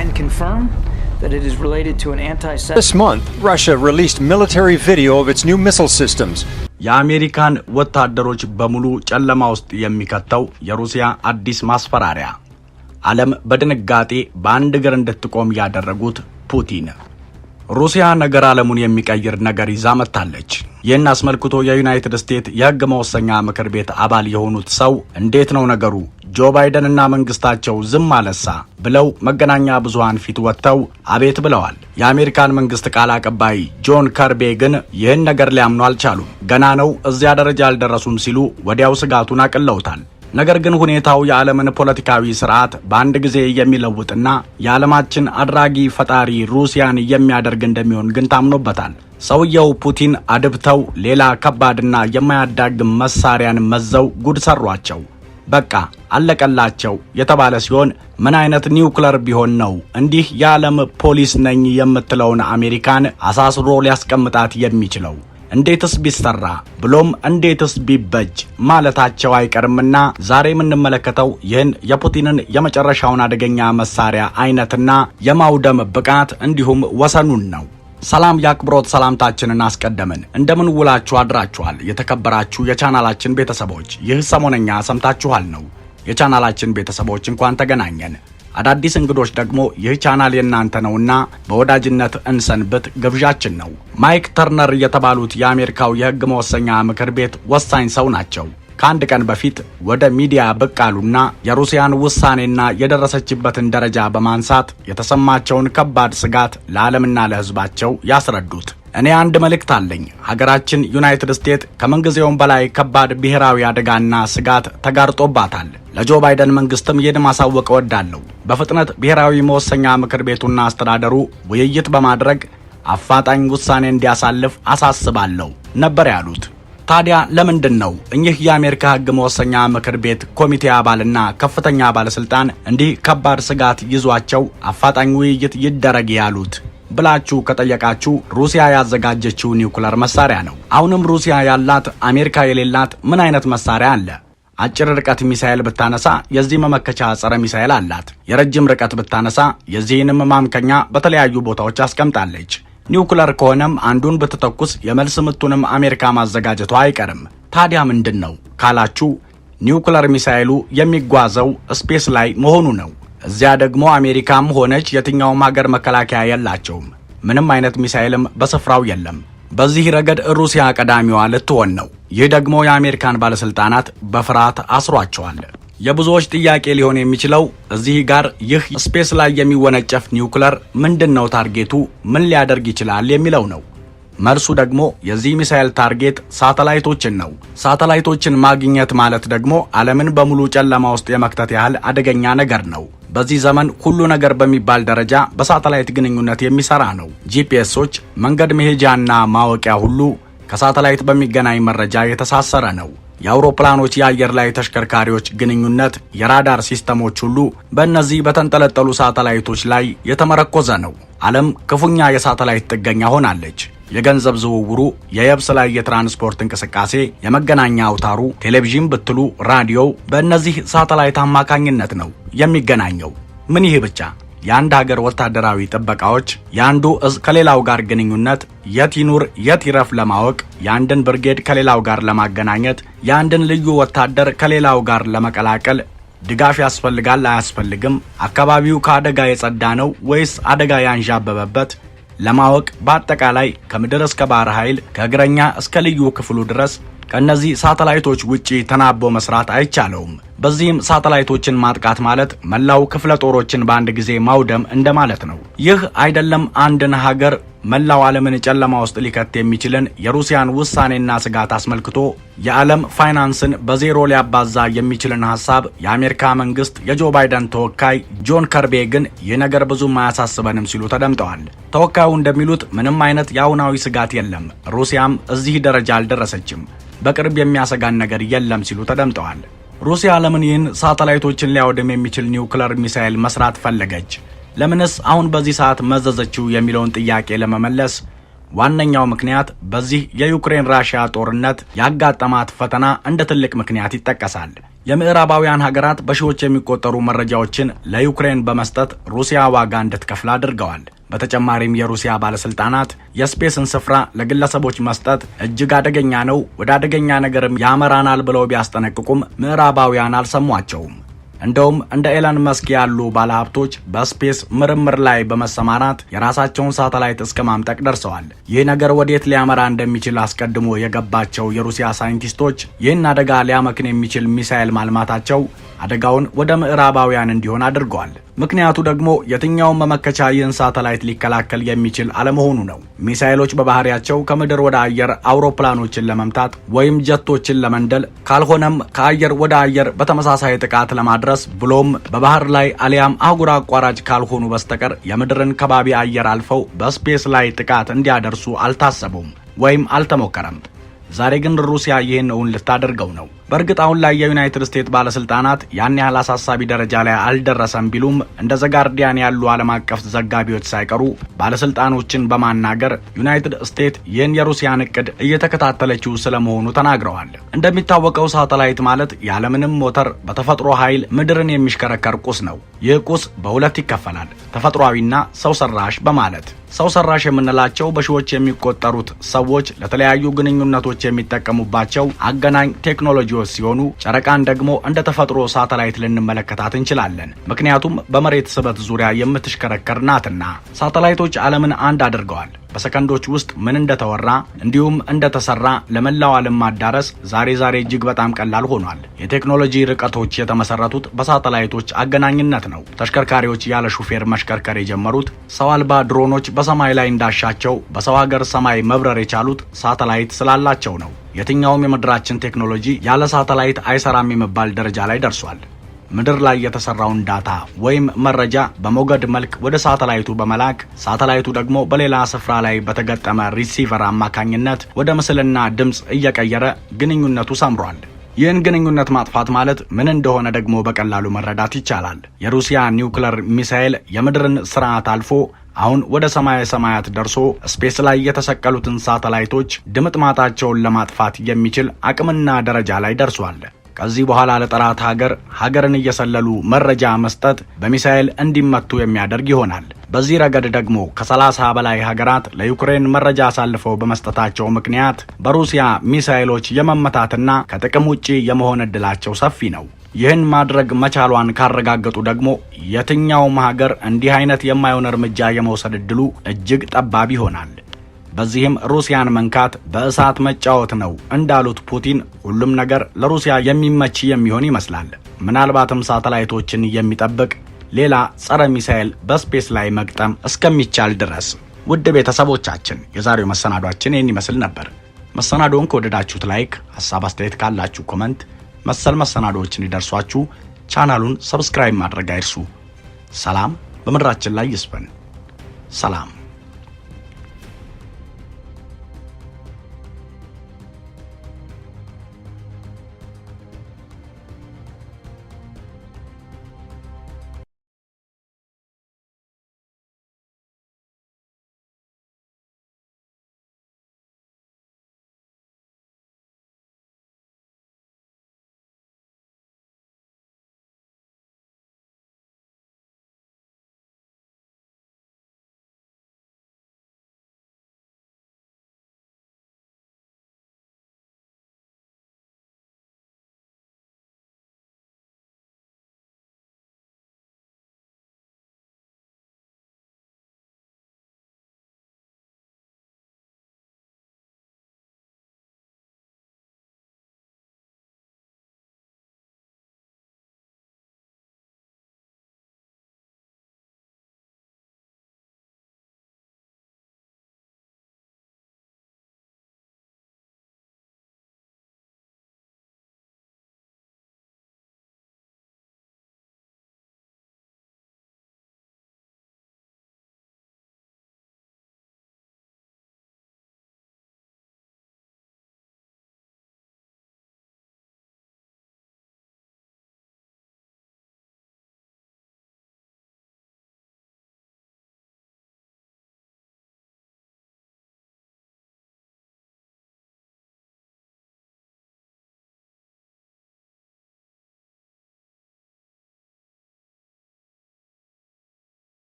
can confirm that it is related to an anti-Semitic. This month, Russia released military video of its new missile systems. የአሜሪካን ወታደሮች በሙሉ ጨለማ ውስጥ የሚከተው የሩሲያ አዲስ ማስፈራሪያ ዓለም በድንጋጤ በአንድ እግር እንድትቆም ያደረጉት ፑቲን ሩሲያ ነገር ዓለሙን የሚቀይር ነገር ይዛ መጣለች። ይህን አስመልክቶ የዩናይትድ ስቴትስ የሕግ መወሰኛ ምክር ቤት አባል የሆኑት ሰው እንዴት ነው ነገሩ ጆ ባይደን እና መንግስታቸው ዝም አለሳ ብለው መገናኛ ብዙሃን ፊት ወጥተው አቤት ብለዋል። የአሜሪካን መንግስት ቃል አቀባይ ጆን ከርቤ ግን ይህን ነገር ሊያምኑ አልቻሉም። ገና ነው እዚያ ደረጃ አልደረሱም ሲሉ ወዲያው ስጋቱን አቅለውታል። ነገር ግን ሁኔታው የዓለምን ፖለቲካዊ ስርዓት በአንድ ጊዜ የሚለውጥና የዓለማችን አድራጊ ፈጣሪ ሩሲያን የሚያደርግ እንደሚሆን ግን ታምኖበታል። ሰውየው ፑቲን አድብተው ሌላ ከባድና የማያዳግም መሳሪያን መዘው ጉድ ሰሯቸው። በቃ አለቀላቸው የተባለ ሲሆን ምን አይነት ኒውክለር ቢሆን ነው እንዲህ የዓለም ፖሊስ ነኝ የምትለውን አሜሪካን አሳስሮ ሊያስቀምጣት የሚችለው? እንዴትስ ቢሰራ ብሎም እንዴትስ ቢበጅ ማለታቸው አይቀርምና ዛሬ የምንመለከተው ይህን የፑቲንን የመጨረሻውን አደገኛ መሳሪያ አይነትና የማውደም ብቃት እንዲሁም ወሰኑን ነው። ሰላም ያክብሮት ሰላምታችንን አስቀደምን። እንደምን ውላችሁ አድራችኋል? የተከበራችሁ የቻናላችን ቤተሰቦች ይህ ሰሞነኛ ሰምታችኋል ነው። የቻናላችን ቤተሰቦች እንኳን ተገናኘን። አዳዲስ እንግዶች ደግሞ ይህ ቻናል የናንተ ነውና በወዳጅነት እንሰንብት ግብዣችን ነው። ማይክ ተርነር የተባሉት የአሜሪካው የሕግ መወሰኛ ምክር ቤት ወሳኝ ሰው ናቸው። ከአንድ ቀን በፊት ወደ ሚዲያ ብቅ አሉና የሩሲያን ውሳኔና የደረሰችበትን ደረጃ በማንሳት የተሰማቸውን ከባድ ስጋት ለዓለምና ለሕዝባቸው ያስረዱት። እኔ አንድ መልእክት አለኝ። ሀገራችን ዩናይትድ ስቴትስ ከምንጊዜውም በላይ ከባድ ብሔራዊ አደጋና ስጋት ተጋርጦባታል። ለጆ ባይደን መንግስትም ይህን ማሳወቅ እወዳለሁ። በፍጥነት ብሔራዊ መወሰኛ ምክር ቤቱና አስተዳደሩ ውይይት በማድረግ አፋጣኝ ውሳኔ እንዲያሳልፍ አሳስባለሁ ነበር ያሉት። ታዲያ ለምንድን ነው እኚህ የአሜሪካ ሕግ መወሰኛ ምክር ቤት ኮሚቴ አባልና ከፍተኛ ባለስልጣን እንዲህ ከባድ ስጋት ይዟቸው አፋጣኝ ውይይት ይደረግ ያሉት ብላችሁ ከጠየቃችሁ ሩሲያ ያዘጋጀችው ኒውክለር መሳሪያ ነው። አሁንም ሩሲያ ያላት አሜሪካ የሌላት ምን አይነት መሳሪያ አለ? አጭር ርቀት ሚሳኤል ብታነሳ የዚህ መመከቻ ጸረ ሚሳኤል አላት። የረጅም ርቀት ብታነሳ የዚህንም ማምከኛ በተለያዩ ቦታዎች አስቀምጣለች። ኒውክለር ከሆነም አንዱን ብትተኩስ የመልስ ምቱንም አሜሪካ ማዘጋጀቷ አይቀርም። ታዲያ ምንድነው ካላችሁ ኒውክለር ሚሳኤሉ የሚጓዘው ስፔስ ላይ መሆኑ ነው። እዚያ ደግሞ አሜሪካም ሆነች የትኛውም ሀገር መከላከያ የላቸውም። ምንም አይነት ሚሳኤልም በስፍራው የለም። በዚህ ረገድ ሩሲያ ቀዳሚዋ ልትሆን ነው። ይህ ደግሞ የአሜሪካን ባለስልጣናት በፍርሃት አስሯቸዋል። የብዙዎች ጥያቄ ሊሆን የሚችለው እዚህ ጋር ይህ ስፔስ ላይ የሚወነጨፍ ኒውክለር ምንድነው ታርጌቱ? ምን ሊያደርግ ይችላል የሚለው ነው። መልሱ ደግሞ የዚህ ሚሳኤል ታርጌት ሳተላይቶችን ነው። ሳተላይቶችን ማግኘት ማለት ደግሞ ዓለምን በሙሉ ጨለማ ውስጥ የመክተት ያህል አደገኛ ነገር ነው። በዚህ ዘመን ሁሉ ነገር በሚባል ደረጃ በሳተላይት ግንኙነት የሚሰራ ነው። ጂፒኤሶች፣ መንገድ መሄጃና ማወቂያ ሁሉ ከሳተላይት በሚገናኝ መረጃ የተሳሰረ ነው። የአውሮፕላኖች የአየር ላይ ተሽከርካሪዎች ግንኙነት፣ የራዳር ሲስተሞች ሁሉ በእነዚህ በተንጠለጠሉ ሳተላይቶች ላይ የተመረኮዘ ነው። ዓለም ክፉኛ የሳተላይት ጥገኛ ሆናለች። የገንዘብ ዝውውሩ፣ የየብስ ላይ የትራንስፖርት እንቅስቃሴ፣ የመገናኛ አውታሩ፣ ቴሌቪዥን ብትሉ ራዲዮ በእነዚህ ሳተላይት አማካኝነት ነው የሚገናኘው። ምን ይህ ብቻ? የአንድ ሀገር ወታደራዊ ጥበቃዎች የአንዱ እዝ ከሌላው ጋር ግንኙነት የት ይኑር የት ይረፍ ለማወቅ፣ የአንድን ብርጌድ ከሌላው ጋር ለማገናኘት፣ የአንድን ልዩ ወታደር ከሌላው ጋር ለመቀላቀል ድጋፍ ያስፈልጋል አያስፈልግም፣ አካባቢው ከአደጋ የጸዳ ነው ወይስ አደጋ ያንዣበበበት ለማወቅ፣ በአጠቃላይ ከምድር እስከ ባህር ኃይል ከእግረኛ እስከ ልዩ ክፍሉ ድረስ ከነዚህ ሳተላይቶች ውጪ ተናቦ መስራት አይቻለውም። በዚህም ሳተላይቶችን ማጥቃት ማለት መላው ክፍለ ጦሮችን በአንድ ጊዜ ማውደም እንደማለት ነው። ይህ አይደለም አንድን ሀገር መላው ዓለምን ጨለማ ውስጥ ሊከት የሚችልን የሩሲያን ውሳኔና ስጋት አስመልክቶ የዓለም ፋይናንስን በዜሮ ሊያባዛ የሚችልን ሐሳብ የአሜሪካ መንግስት የጆ ባይደን ተወካይ ጆን ከርቤ ግን ይህ ነገር ብዙም አያሳስበንም ሲሉ ተደምጠዋል። ተወካዩ እንደሚሉት ምንም አይነት የአሁናዊ ስጋት የለም፣ ሩሲያም እዚህ ደረጃ አልደረሰችም፣ በቅርብ የሚያሰጋን ነገር የለም ሲሉ ተደምጠዋል። ሩሲያ ለምን ይህን ሳተላይቶችን ሊያወድም የሚችል ኒውክለር ሚሳኤል መስራት ፈለገች? ለምንስ አሁን በዚህ ሰዓት መዘዘችው የሚለውን ጥያቄ ለመመለስ ዋነኛው ምክንያት በዚህ የዩክሬን ራሽያ ጦርነት ያጋጠማት ፈተና እንደ ትልቅ ምክንያት ይጠቀሳል። የምዕራባውያን ሀገራት በሺዎች የሚቆጠሩ መረጃዎችን ለዩክሬን በመስጠት ሩሲያ ዋጋ እንድትከፍል አድርገዋል። በተጨማሪም የሩሲያ ባለስልጣናት የስፔስን ስፍራ ለግለሰቦች መስጠት እጅግ አደገኛ ነው፣ ወደ አደገኛ ነገርም ያመራናል ብለው ቢያስጠነቅቁም ምዕራባውያን አልሰሟቸውም። እንደውም እንደ ኤለን መስክ ያሉ ባለሀብቶች በስፔስ ምርምር ላይ በመሰማራት የራሳቸውን ሳተላይት እስከ ማምጠቅ ደርሰዋል። ይህ ነገር ወዴት ሊያመራ እንደሚችል አስቀድሞ የገባቸው የሩሲያ ሳይንቲስቶች ይህን አደጋ ሊያመክን የሚችል ሚሳኤል ማልማታቸው አደጋውን ወደ ምዕራባውያን እንዲሆን አድርገዋል። ምክንያቱ ደግሞ የትኛውን መመከቻ ይህን ሳተላይት ሊከላከል የሚችል አለመሆኑ ነው። ሚሳኤሎች በባህሪያቸው ከምድር ወደ አየር አውሮፕላኖችን ለመምታት ወይም ጀቶችን ለመንደል ካልሆነም ከአየር ወደ አየር በተመሳሳይ ጥቃት ለማድረስ ብሎም በባህር ላይ አሊያም አህጉር አቋራጭ ካልሆኑ በስተቀር የምድርን ከባቢ አየር አልፈው በስፔስ ላይ ጥቃት እንዲያደርሱ አልታሰቡም ወይም አልተሞከረም። ዛሬ ግን ሩሲያ ይህን እውን ልታደርገው ነው። በእርግጥ አሁን ላይ የዩናይትድ ስቴትስ ባለስልጣናት ያን ያህል አሳሳቢ ደረጃ ላይ አልደረሰም ቢሉም እንደ ዘጋርዲያን ያሉ ዓለም አቀፍ ዘጋቢዎች ሳይቀሩ ባለስልጣኖችን በማናገር ዩናይትድ ስቴትስ ይህን የሩሲያን እቅድ እየተከታተለችው ስለመሆኑ ተናግረዋል። እንደሚታወቀው ሳተላይት ማለት ያለምንም ሞተር በተፈጥሮ ኃይል ምድርን የሚሽከረከር ቁስ ነው። ይህ ቁስ በሁለት ይከፈላል፣ ተፈጥሯዊና ሰው ሰራሽ በማለት። ሰው ሰራሽ የምንላቸው በሺዎች የሚቆጠሩት ሰዎች ለተለያዩ ግንኙነቶች የሚጠቀሙባቸው አገናኝ ቴክኖሎጂዎች ሲሆኑ ጨረቃን ደግሞ እንደ ተፈጥሮ ሳተላይት ልንመለከታት እንችላለን። ምክንያቱም በመሬት ስበት ዙሪያ የምትሽከረከር ናትና። ሳተላይቶች ዓለምን አንድ አድርገዋል። በሰከንዶች ውስጥ ምን እንደተወራ እንዲሁም እንደተሰራ ለመላው ዓለም ማዳረስ ዛሬ እጅግ በጣም ቀላል ሆኗል። የቴክኖሎጂ ርቀቶች የተመሰረቱት በሳተላይቶች አገናኝነት ነው። ተሽከርካሪዎች ያለ ሹፌር መሽከርከር የጀመሩት፣ ሰው አልባ ድሮኖች በሰማይ ላይ እንዳሻቸው በሰው ሀገር ሰማይ መብረር የቻሉት ሳተላይት ስላላቸው ነው። የትኛውም የምድራችን ቴክኖሎጂ ያለ ሳተላይት አይሰራም የሚባል ደረጃ ላይ ደርሷል። ምድር ላይ የተሰራውን ዳታ ወይም መረጃ በሞገድ መልክ ወደ ሳተላይቱ በመላክ ሳተላይቱ ደግሞ በሌላ ስፍራ ላይ በተገጠመ ሪሲቨር አማካኝነት ወደ ምስልና ድምጽ እየቀየረ ግንኙነቱ ሰምሯል። ይህን ግንኙነት ማጥፋት ማለት ምን እንደሆነ ደግሞ በቀላሉ መረዳት ይቻላል። የሩሲያ ኒውክሌር ሚሳኤል የምድርን ስርዓት አልፎ አሁን ወደ ሰማየ ሰማያት ደርሶ ስፔስ ላይ የተሰቀሉትን ሳተላይቶች ድምጥማጣቸውን ለማጥፋት የሚችል አቅምና ደረጃ ላይ ደርሷል። ከዚህ በኋላ ለጠላት ሀገርን እየሰለሉ መረጃ መስጠት በሚሳኤል እንዲመቱ የሚያደርግ ይሆናል። በዚህ ረገድ ደግሞ ከ30 በላይ ሀገራት ለዩክሬን መረጃ አሳልፈው በመስጠታቸው ምክንያት በሩሲያ ሚሳኤሎች የመመታትና ከጥቅም ውጪ የመሆን ዕድላቸው ሰፊ ነው። ይህን ማድረግ መቻሏን ካረጋገጡ ደግሞ የትኛውም ሀገር እንዲህ አይነት የማይሆን እርምጃ የመውሰድ ዕድሉ እጅግ ጠባብ ይሆናል። በዚህም ሩሲያን መንካት በእሳት መጫወት ነው እንዳሉት ፑቲን ሁሉም ነገር ለሩሲያ የሚመች የሚሆን ይመስላል። ምናልባትም ሳተላይቶችን የሚጠብቅ ሌላ ጸረ ሚሳኤል በስፔስ ላይ መግጠም እስከሚቻል ድረስ። ውድ ቤተሰቦቻችን የዛሬው መሰናዷችን ይህን ይመስል ነበር። መሰናዶውን ከወደዳችሁት ላይክ፣ ሐሳብ አስተያየት ካላችሁ ኮመንት፣ መሰል መሰናዶዎችን እንዲደርሷችሁ ቻናሉን ሰብስክራይብ ማድረግ አይርሱ። ሰላም በምድራችን ላይ ይስፈን። ሰላም።